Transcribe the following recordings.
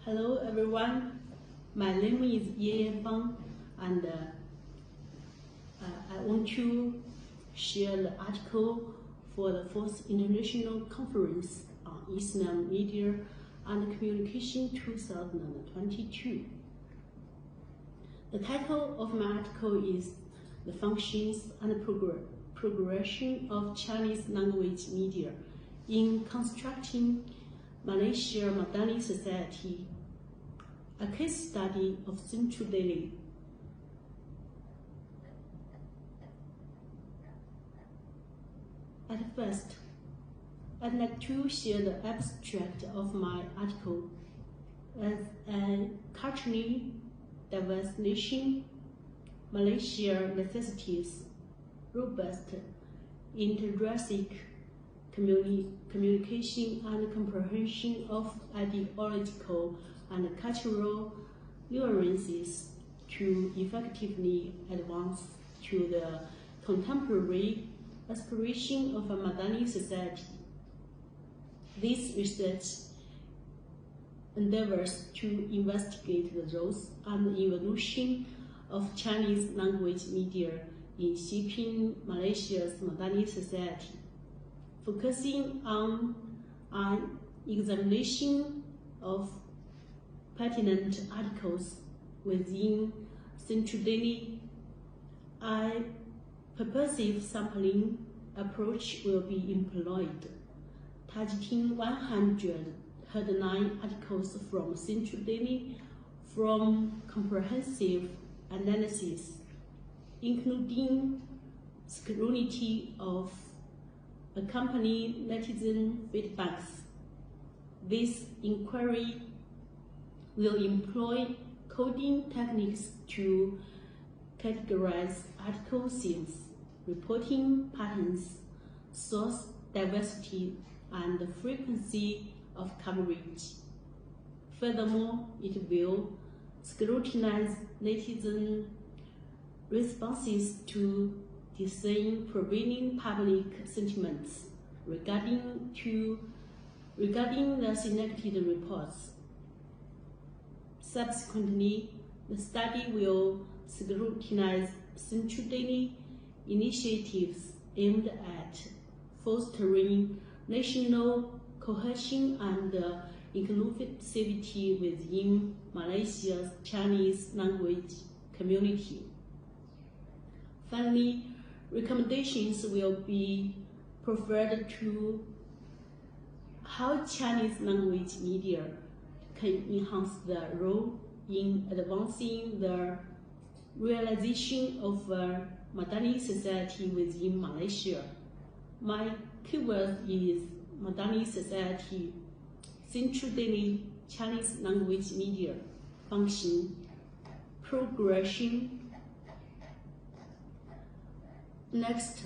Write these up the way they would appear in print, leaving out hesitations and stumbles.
Hello everyone, my name is Ye Fang and I want to share the article for the 4th International Conference on Islam Media and Communication 2022. The title of my article is The Functions and Progression of Chinese Language Media in Constructing Malaysia Madani Society, a case study of Central Delhi. At first, I'd like to share the abstract of my article. As a culturally diverse nation, Malaysia necessitates robust interracial communication and comprehension of ideological and cultural nuances to effectively advance to the contemporary aspiration of a Madani society. This research endeavors to investigate the roles and evolution of Chinese language media in shaping Malaysia's Madani society, focusing on an examination of pertinent articles within Central Delhi. A purposive sampling approach will be employed, targeting 100 headline articles from Central Delhi from comprehensive analysis, including scrutiny of accompanying netizen feedbacks. This inquiry will employ coding techniques to categorize article themes, reporting patterns, source diversity, and the frequency of coverage. Furthermore, it will scrutinize netizen responses to discern prevailing public sentiments regarding the selected reports. Subsequently, the study will scrutinize Central Delhi initiatives aimed at fostering national cohesion and inclusivity within Malaysia's Chinese language community. Finally, recommendations will be provided to how Chinese language media can enhance their role in advancing the realization of a Madani society within Malaysia. My keyword is Madani society, Central Delhi Chinese language media, function, progression. Next,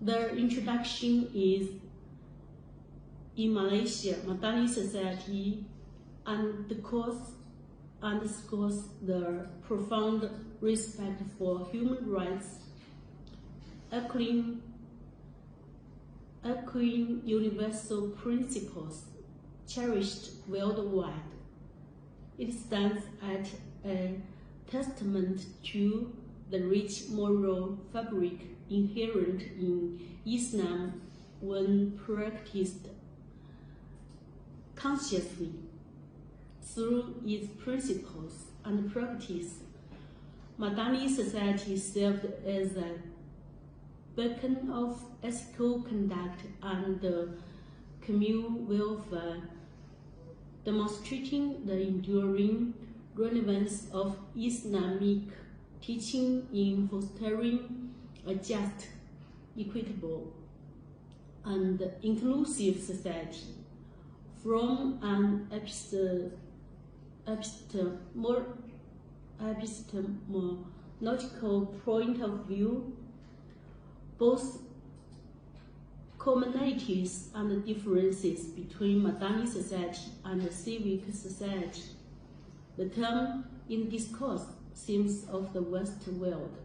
the introduction is in Malaysia, Madani society underscores the profound respect for human rights, echoing universal principles cherished worldwide. It stands as a testament to the rich moral fabric inherent in Islam when practiced consciously. Through its principles and practice, Madani society served as a beacon of ethical conduct and communal welfare, demonstrating the enduring relevance of Islamic teaching in fostering a just, equitable, and inclusive society. From an epistemological point of view, both commonalities and differences between Madani society and the civic society. The term in discourse seems of the West world.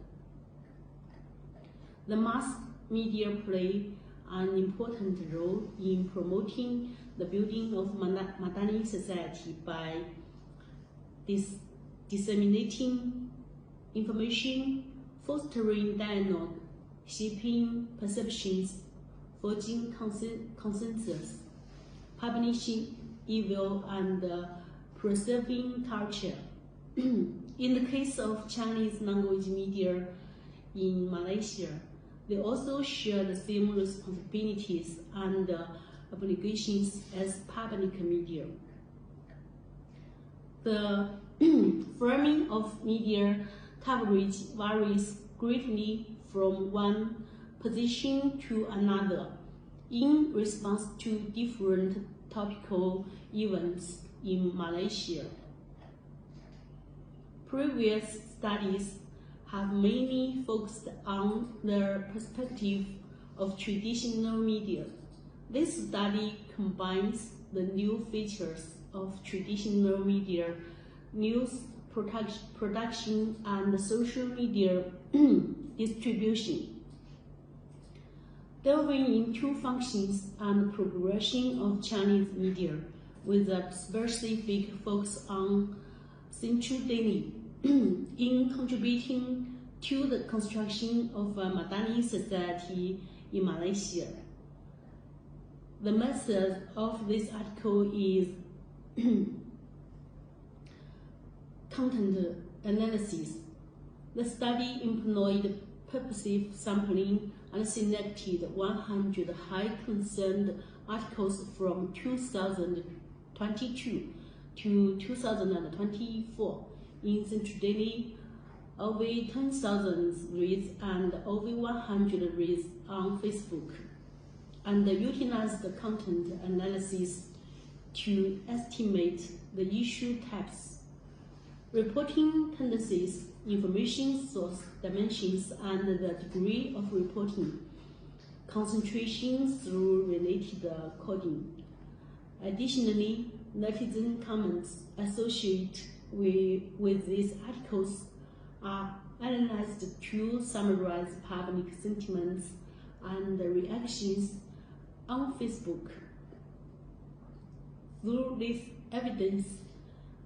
The mass media play an important role in promoting the building of Madani society by disseminating information, fostering dialogue, shaping perceptions, forging consensus, publishing evil, and preserving culture. In the case of Chinese language media in Malaysia, they also share the same responsibilities and obligations as public media. The framing of media coverage varies greatly from one position to another in response to different topical events in Malaysia. Previous studies have mainly focused on the perspective of traditional media. This study combines the new features of traditional media, news production, and social media distribution, delving into functions and progression of Chinese media with a specific focus on Central Delhi in contributing to the construction of a Madani society in Malaysia. The method of this article is content analysis. The study employed purposive sampling and selected 100 high concerned articles from 2022 to 2024 in Central Delhi. Over 10,000 reads and over 100 reads on Facebook, and utilized the content analysis to estimate the issue types, reporting tendencies, information source dimensions, and the degree of reporting concentration through related coding. Additionally, netizen comments associated with these articles are analyzed to summarize public sentiments and reactions on Facebook. Through this evidence,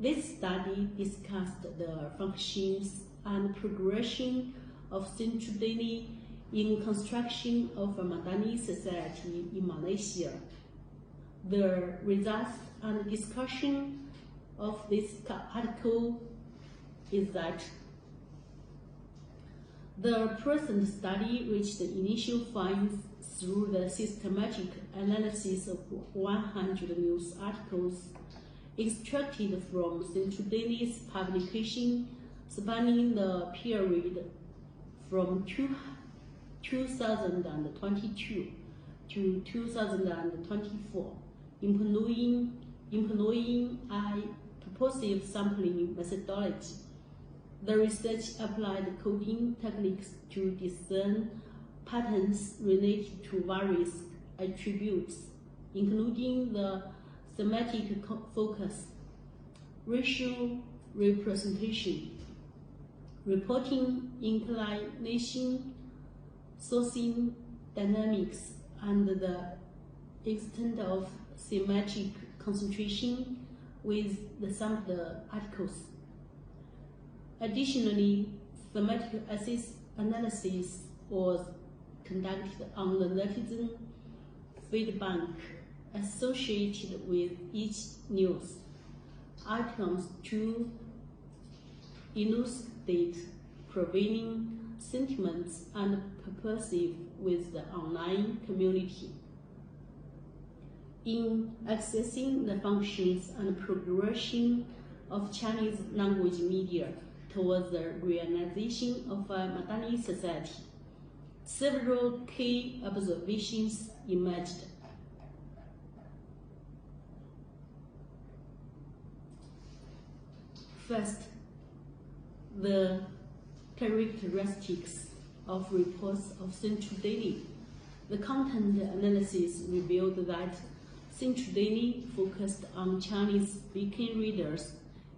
this study discussed the functions and progression of Central Delhi in construction of a Madani society in Malaysia. The results and discussion of this article is that the present study reached the initial finds through the systematic analysis of 100 news articles extracted from Central Delhi's publication spanning the period from 2022 to 2024, employing a purposive sampling methodology. The research applied coding techniques to discern patterns related to various attributes, including the thematic focus, racial representation, reporting inclination, sourcing dynamics, and the extent of thematic concentration with the sampled articles. Additionally, thematic analysis was conducted on the netizen feedback associated with each news items to elucidate prevailing sentiments and purposive with the online community. In accessing the functions and progression of Chinese language media towards the realization of a Madani society, several key observations emerged. First, the characteristics of reports of Central Delhi. The content analysis revealed that Central Delhi focused on Chinese-speaking readers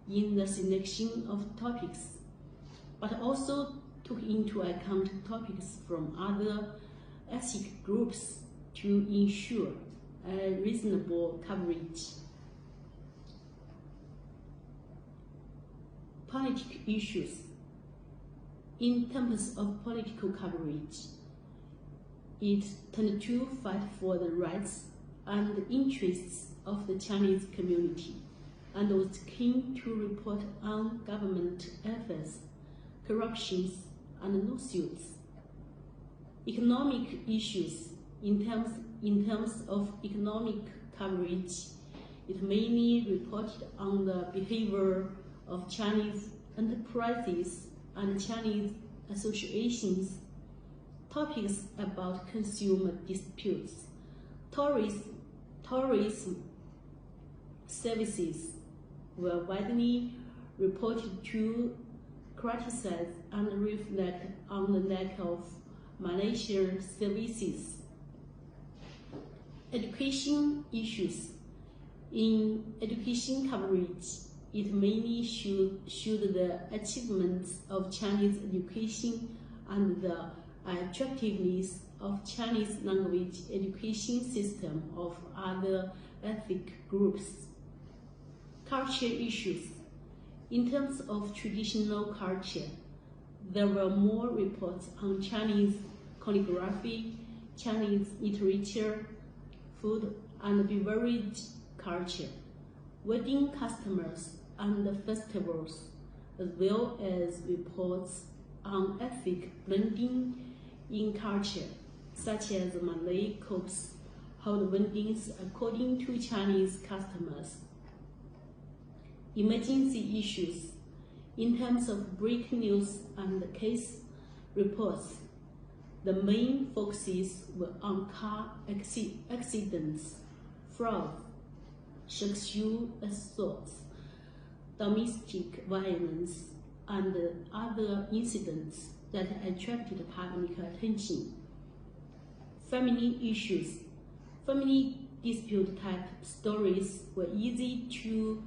in the selection of topics, but also took into account topics from other ethnic groups to ensure reasonable coverage. Political issues. In terms of political coverage, it tended to fight for the rights and interests of the Chinese community and was keen to report on government affairs, corruptions, and lawsuits. Economic issues. In terms of economic coverage, it mainly reported on the behavior of Chinese enterprises and Chinese associations, topics about consumer disputes, tourism services were widely reported to criticize and reflect on the lack of Malaysian services. Education issues. In education coverage, it mainly showed the achievements of Chinese education and the attractiveness of Chinese language education system of other ethnic groups. Culture issues. In terms of traditional culture, there were more reports on Chinese calligraphy, Chinese literature, food and beverage culture, wedding customs and festivals, as well as reports on ethnic blending in culture, such as Malay cooks hold weddings according to Chinese customs. Emergency issues. In terms of breaking news and case reports, the main focuses were on car accidents, fraud, sexual assaults, domestic violence, and other incidents that attracted public attention. Family issues. Family dispute type stories were easy to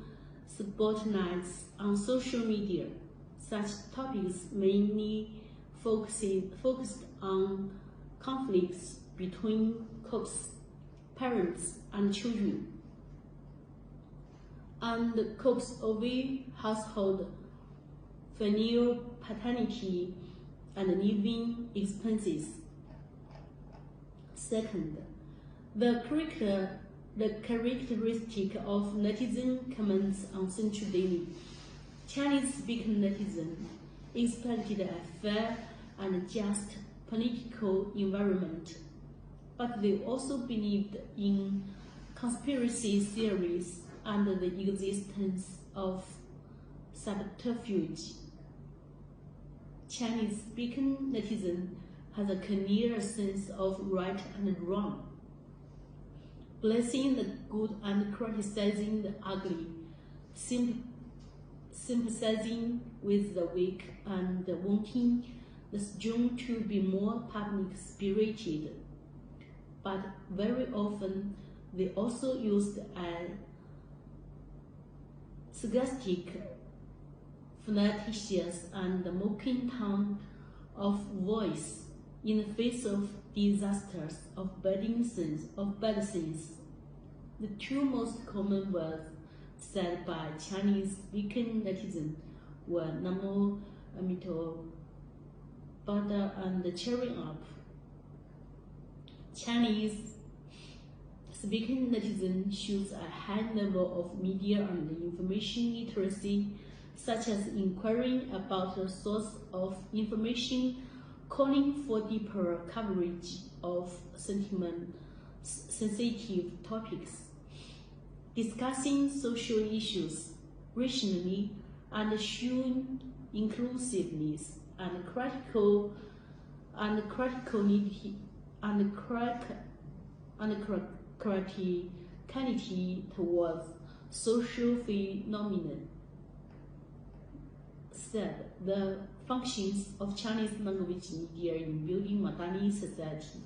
spotlight on social media. Such topics mainly focused on conflicts between couples, parents, and children, and couples over household, filial paternity, and living expenses. Second, the characteristic of netizen comments on Central Daily. Chinese-speaking netizens expected a fair and just political environment, but they also believed in conspiracy theories and the existence of subterfuge. Chinese-speaking netizen has a clear sense of right and wrong, blessing the good and criticizing the ugly, sympathizing with the weak and wanting the strong to be more public-spirited. But very often, they also used a sarcastic, flirtatious, and mocking tone of voice in the face of disasters of bad things. The two most common words said by Chinese-speaking netizens were Namo Amito Buddha and cheering up. Chinese-speaking netizens shows a high level of media and information literacy, such as inquiring about the source of information, calling for deeper coverage of sensitive topics, discussing social issues rationally and showing inclusiveness and criticality towards social phenomena. Said the functions of Chinese language media in building Madani society,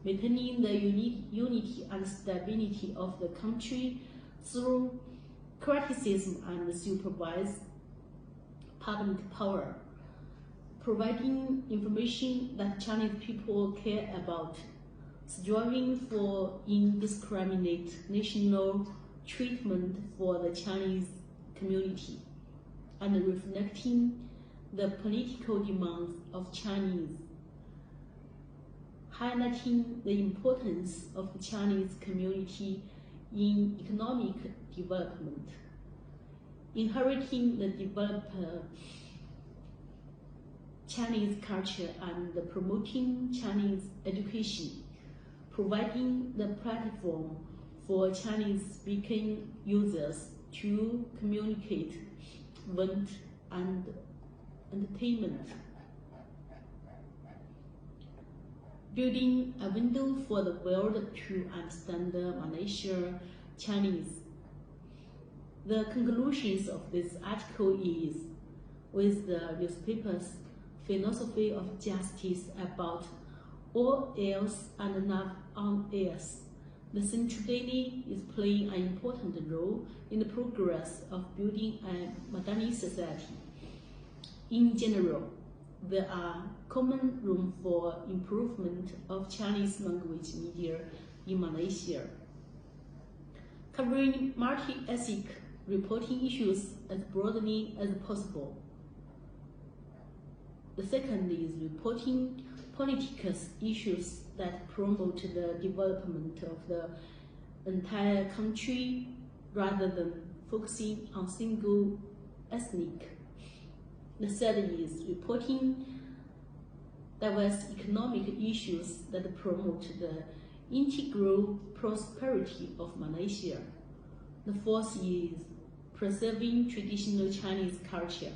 maintaining the unity and stability of the country through criticism and supervised public power, providing information that Chinese people care about, striving for indiscriminate national treatment for the Chinese community, and reflecting the political demands of Chinese, highlighting the importance of the Chinese community in economic development, inheriting the developed Chinese culture and promoting Chinese education, providing the platform for Chinese-speaking users to communicate, vent, and entertainment. Building a window for the world to understand Malaysia Chinese. The conclusions of this article is, with the newspaper's philosophy of justice about all else and none else, the Central Daily is playing an important role in the progress of building a Madani society. In general, there are common room for improvement of Chinese language media in Malaysia, covering multi-ethnic reporting issues as broadly as possible. The second is reporting political issues that promote the development of the entire country rather than focusing on single ethnic. The third is reporting diverse economic issues that promote the integral prosperity of Malaysia. The fourth is preserving traditional Chinese culture,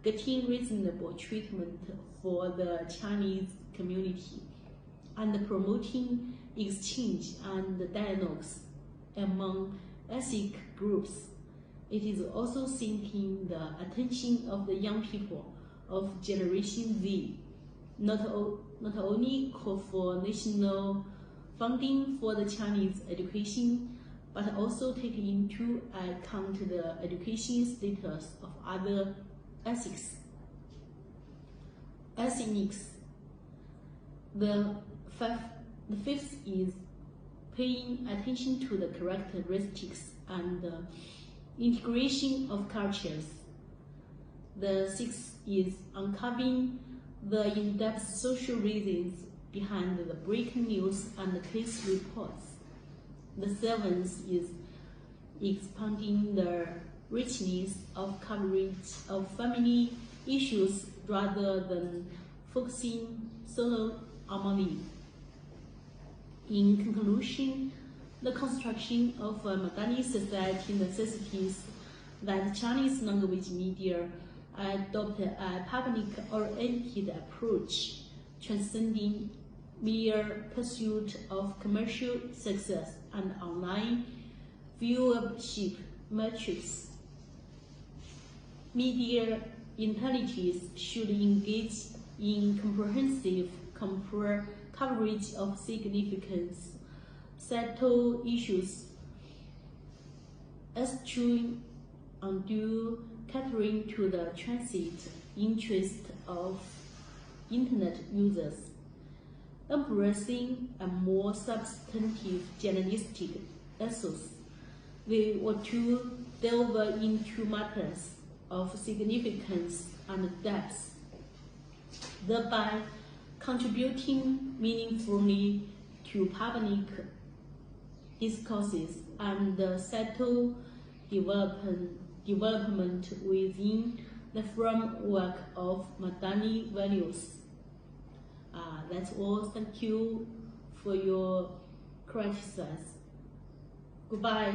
getting reasonable treatment for the Chinese community, and promoting exchange and dialogues among ethnic groups. It is also seeking the attention of the young people of Generation Z, not only call for national funding for the Chinese education, but also take into account the education status of other ethnics. The fifth is paying attention to the characteristics and integration of cultures. The sixth is uncovering the in-depth social reasons behind the breaking news and the case reports. The seventh is expanding the richness of coverage of family issues rather than focusing solely on money. In conclusion, the construction of a Madani society necessitates that Chinese language media adopt a public-oriented approach, transcending mere pursuit of commercial success and online viewership metrics. Media intelligence should engage in comprehensive coverage of significant settled issues, eschewing undue catering to the transit interest of Internet users, embracing a more substantive journalistic ethos. We want to delve into matters of significance and depth, thereby contributing meaningfully to public discourses and settled development within the framework of Madani values. That's all. Thank you for your criticism. Goodbye.